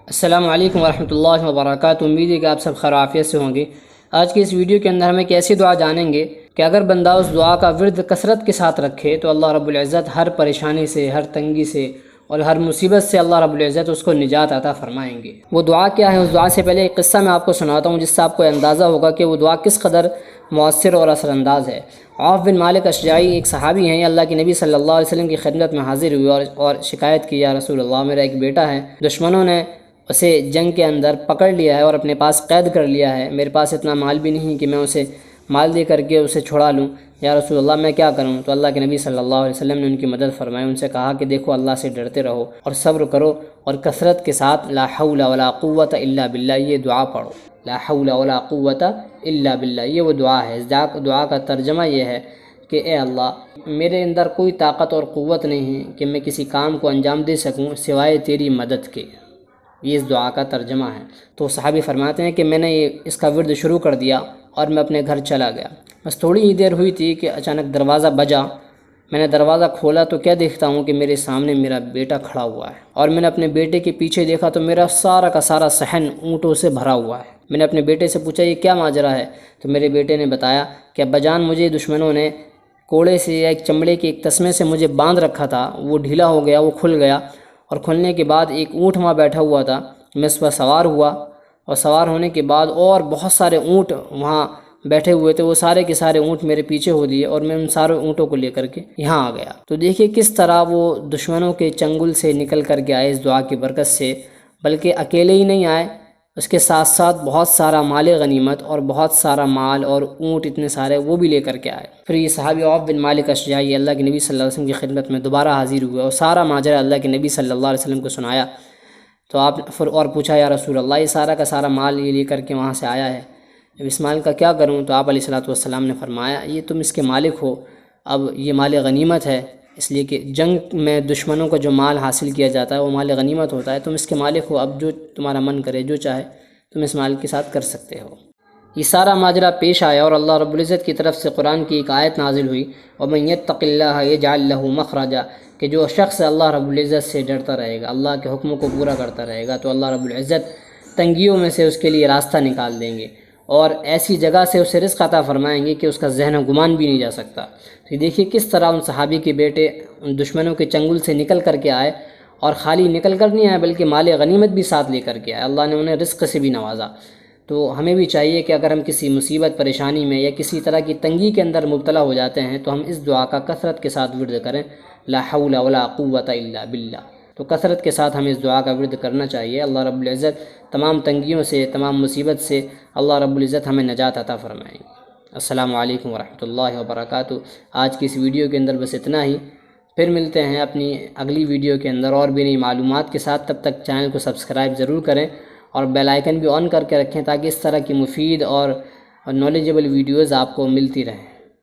السلام علیکم ورحمۃ اللہ وبرکاتہ۔ امید ہے کہ آپ سب خیر و عافیت سے ہوں گے۔ آج کی اس ویڈیو کے اندر ہم ایک ایسی دعا جانیں گے کہ اگر بندہ اس دعا کا ورد کثرت کے ساتھ رکھے تو اللہ رب العزت ہر پریشانی سے، ہر تنگی سے اور ہر مصیبت سے اللہ رب العزت اس کو نجات عطا فرمائیں گے۔ وہ دعا کیا ہے؟ اس دعا سے پہلے ایک قصہ میں آپ کو سناتا ہوں جس سے آپ کو اندازہ ہوگا کہ وہ دعا کس قدر مؤثر اور اثر انداز ہے۔ عوف بن مالک اشجعی ایک صحابی ہیں، اللہ کے نبی صلی اللہ علیہ وسلم کی خدمت میں حاضر ہوئے اور شکایت کی، یا رسول اللہ میرا ایک بیٹا ہے، دشمنوں نے اسے جنگ کے اندر پکڑ لیا ہے اور اپنے پاس قید کر لیا ہے، میرے پاس اتنا مال بھی نہیں کہ میں اسے مال دے کر کے اسے چھڑا لوں، یا رسول اللہ میں کیا کروں؟ تو اللہ کے نبی صلی اللہ علیہ وسلم نے ان کی مدد فرمائی، ان سے کہا کہ دیکھو اللہ سے ڈرتے رہو اور صبر کرو اور کثرت کے ساتھ لا حول ولا قوت الا باللہ یہ دعا پڑھو۔ لا حول ولا قوت الا باللہ یہ وہ دعا ہے۔ اس دعا کا ترجمہ یہ ہے کہ اے اللہ میرے اندر کوئی طاقت اور قوت نہیں ہے کہ میں کسی کام کو انجام دے سکوں سوائے تیری مدد کے۔ یہ اس دعا کا ترجمہ ہے۔ تو صحابی فرماتے ہیں کہ میں نے اس کا ورد شروع کر دیا اور میں اپنے گھر چلا گیا، بس تھوڑی ہی دیر ہوئی تھی کہ اچانک دروازہ بجا۔ میں نے دروازہ کھولا تو کیا دیکھتا ہوں کہ میرے سامنے میرا بیٹا کھڑا ہوا ہے، اور میں نے اپنے بیٹے کے پیچھے دیکھا تو میرا سارا کا سارا صحن اونٹوں سے بھرا ہوا ہے۔ میں نے اپنے بیٹے سے پوچھا یہ کیا ماجرا ہے؟ تو میرے بیٹے نے بتایا کہ ابا جان مجھے دشمنوں نے کوڑے سے یا ایک چمڑے کے ایک تسمے سے مجھے باندھ رکھا تھا، وہ ڈھیلا ہو گیا، وہ کھل گیا، اور کھلنے کے بعد ایک اونٹ وہاں بیٹھا ہوا تھا، میں اس پر سوار ہوا، اور سوار ہونے کے بعد اور بہت سارے اونٹ وہاں بیٹھے ہوئے تھے، وہ سارے کے سارے اونٹ میرے پیچھے ہو دیے اور میں ان سارے اونٹوں کو لے کر کے یہاں آ گیا۔ تو دیکھیے کس طرح وہ دشمنوں کے چنگل سے نکل کر کے آئے اس دعا کی برکت سے، بلکہ اکیلے ہی نہیں آئے، اس کے ساتھ ساتھ بہت سارا مال غنیمت اور بہت سارا مال اور اونٹ اتنے سارے وہ بھی لے کر کے آئے۔ پھر یہ صحابی عوف بن مالک اشجعی اللہ کے نبی صلی اللہ علیہ وسلم کی خدمت میں دوبارہ حاضر ہوئے اور سارا ماجرا اللہ کے نبی صلی اللہ علیہ وسلم کو سنایا۔ تو آپ پھر اور پوچھا یا رسول اللہ یہ سارا کا سارا مال یہ لے کر کے وہاں سے آیا ہے، اب اس مال کا کیا کروں؟ تو آپ علیہ الصلوۃ والسلام نے فرمایا یہ تم اس کے مالک ہو، اب یہ مال غنیمت ہے، اس لیے کہ جنگ میں دشمنوں کو جو مال حاصل کیا جاتا ہے وہ مال غنیمت ہوتا ہے، تم اس کے مالک ہو، اب جو تمہارا من کرے جو چاہے تم اس مال کے ساتھ کر سکتے ہو۔ یہ سارا ماجرا پیش آیا اور اللہ رب العزت کی طرف سے قرآن کی ایک آیت نازل ہوئی، وَمَن يَتَّقِ اللَّهَ يَجْعَلْ لَهُ مَخْرَجًا، کہ جو شخص اللہ رب العزت سے ڈرتا رہے گا، اللہ کے حکموں کو پورا کرتا رہے گا، تو اللہ رب العزت تنگیوں میں سے اس کے لیے راستہ نکال دیں گے اور ایسی جگہ سے اسے رزق عطا فرمائیں گے کہ اس کا ذہن و گمان بھی نہیں جا سکتا۔ تو دیکھیے کس طرح ان صحابی کے بیٹے ان دشمنوں کے چنگل سے نکل کر کے آئے، اور خالی نکل کر نہیں آئے بلکہ مال غنیمت بھی ساتھ لے کر کے آئے، اللہ نے انہیں رزق سے بھی نوازا۔ تو ہمیں بھی چاہیے کہ اگر ہم کسی مصیبت پریشانی میں یا کسی طرح کی تنگی کے اندر مبتلا ہو جاتے ہیں تو ہم اس دعا کا کثرت کے ساتھ ورد کریں، لا حول ولا قوت الا باللہ۔ تو کثرت کے ساتھ ہمیں اس دعا کا ورد کرنا چاہیے۔ اللہ رب العزت تمام تنگیوں سے، تمام مصیبت سے اللہ رب العزت ہمیں نجات عطا فرمائیں۔ السلام علیکم ورحمۃ اللہ وبرکاتہ۔ آج کی اس ویڈیو کے اندر بس اتنا ہی، پھر ملتے ہیں اپنی اگلی ویڈیو کے اندر اور بھی نئی معلومات کے ساتھ۔ تب تک چینل کو سبسکرائب ضرور کریں اور بیل آئیکن بھی آن کر کے رکھیں تاکہ اس طرح کی مفید اور نالجبل ویڈیوز آپ کو ملتی رہیں۔